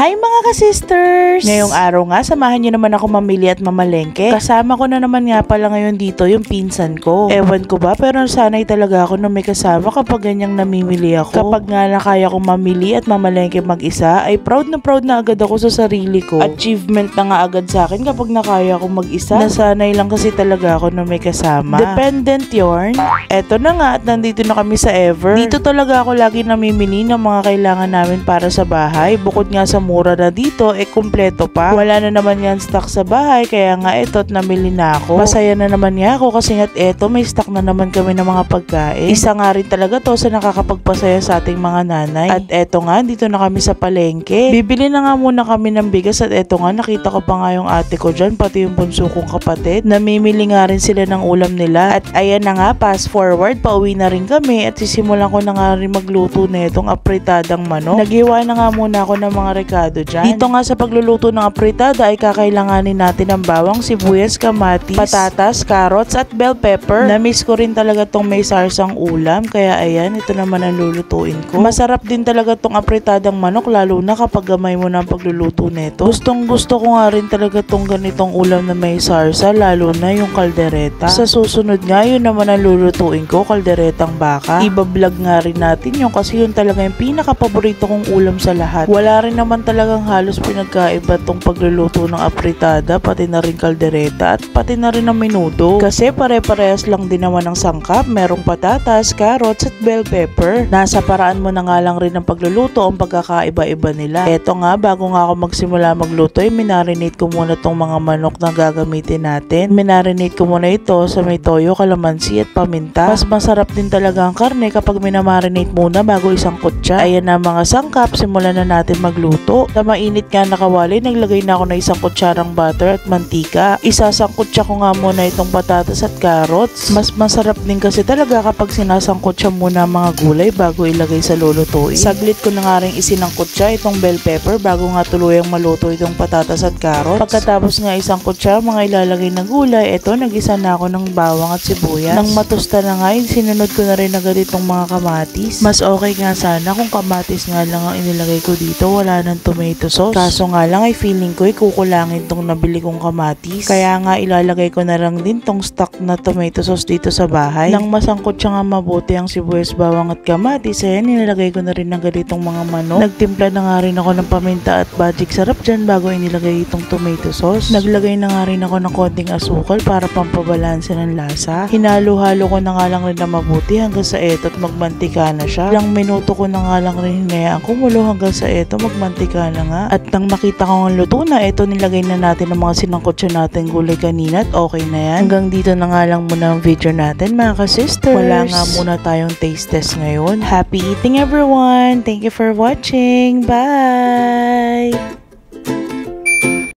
Hi mga ka-sisters! Ngayong araw nga, samahan nyo naman ako mamili at mamalengke. Kasama ko na naman nga pala ngayon dito yung pinsan ko. Ewan ko ba, pero sanay talaga ako na may kasama kapag ganyang namimili ako. Kapag nga nakaya kong mamili at mamalengke mag-isa, ay proud na agad ako sa sarili ko. Achievement na nga agad sa akin kapag nakaya kong mag-isa. Nasanay lang kasi talaga ako na may kasama. Dependent yarn. Eto na nga at nandito na kami sa Ever. Dito talaga ako lagi namimili ng mga kailangan namin para sa bahay. Bukod nga sa mura na dito, kumpleto pa. Wala na naman yan stock sa bahay, kaya nga ito't namili na ako. Masaya na naman nga ako kasi nga't eto may stock na naman kami ng mga pagkain. Isa nga rin talaga to sa nakakapagpasaya sa ating mga nanay. At eto nga, dito na kami sa palengke. Bibili na nga muna kami ng bigas at eto nga, nakita ko pa nga yung ate ko dyan, pati yung bunso kong kapatid. Namimili nga rin sila ng ulam nila. At ayan na nga, fast forward, pauwi na rin kami at sisimulan ko na nga rin magluto na itong apritadang manok. Naghiwa na nga muna ako ng mga rekado dyan. Dito nga sa pagluluto ng apritada ay kakailanganin natin ng bawang, sibuyas, kamatis, patatas, carrots at bell pepper. Na-miss ko rin talaga tong may sarsang ulam, kaya ayan, ito naman ang lulutuin ko. Masarap din talaga tong apritadang manok, lalo na kapag gamay mo na ang pagluluto nito. Gustong gusto ko nga rin talaga tong ganitong ulam na may sarsa, lalo na yung kaldereta. Sa susunod nga, yun naman ang lulutuin ko, kalderetang baka. Iba-vlog nga rin natin yun kasi yun talaga yung pinaka-paborito kong ulam sa lahat. Wala rin naman talagang halos pinagkaiba tong pagluluto ng apritada, pati na rin kaldereta at pati na rin ang menudo. Kasi pare-parehas lang din naman ang sangkap, merong patatas, carrots at bell pepper. Nasa paraan mo na nga lang rin ang pagluluto ang pagkakaiba-iba nila. Eto nga, bago nga ako magsimula magluto, minarinate ko muna tong mga manok na gagamitin natin. Minarinate ko muna ito sa may toyo, kalamansi at paminta. Mas masarap din talaga ang karne kapag minamarinate muna bago isangkot siya. Ayan na mga sangkap, simulan na natin magluto. Sa mainit nga na kawali, naglagay na ako ng isang kutsarang butter at mantika. Isasangkutsa ko nga muna itong patatas at carrots. Mas masarap din kasi talaga kapag sinasangkutsa muna mga gulay bago ilagay sa lulutuin. Saglit ko na nga rin isinangkutsa itong bell pepper bago nga tuluyang maluto itong patatas at carrots. Pagkatapos nga isangkutsa mga ilalagay na gulay, eto nagisa na ako ng bawang at sibuyas. Nang matusta na nga, sinunod ko na rin agad itong mga kamatis. Mas okay nga sana kung kamatis nga lang ang inilagay ko dito, wala ng tomato sauce. Kaso nga lang ay feeling ko kukulangin tong nabili kong kamatis. Kaya nga ilalagay ko na lang din tong stock na tomato sauce dito sa bahay. Nang masangkot siya nga mabuti ang sibuyas, bawang at kamatis, ayan nilagay ko na rin ng ganitong mga manok. Nagtimpla na nga rin ako ng paminta at magic sarap dyan bago inilagay itong tomato sauce. Naglagay na nga rin ako ng konting asukal para pampabalanse ng lasa. Hinalo-halo ko na nga lang rin na mabuti hanggang sa eto at magmantika na siya. Ilang minuto ko na nga lang rin hinayaan kumulo hanggang sa eto magmantika na nga. At nang makita ko ang luto na, eto nilagay na natin ang mga sinangkotsa natin gulay kanina at okay na yan. Hanggang dito na nga lang muna ang video natin mga ka-sisters. Wala nga muna tayong taste test ngayon. Happy eating everyone! Thank you for watching! Bye!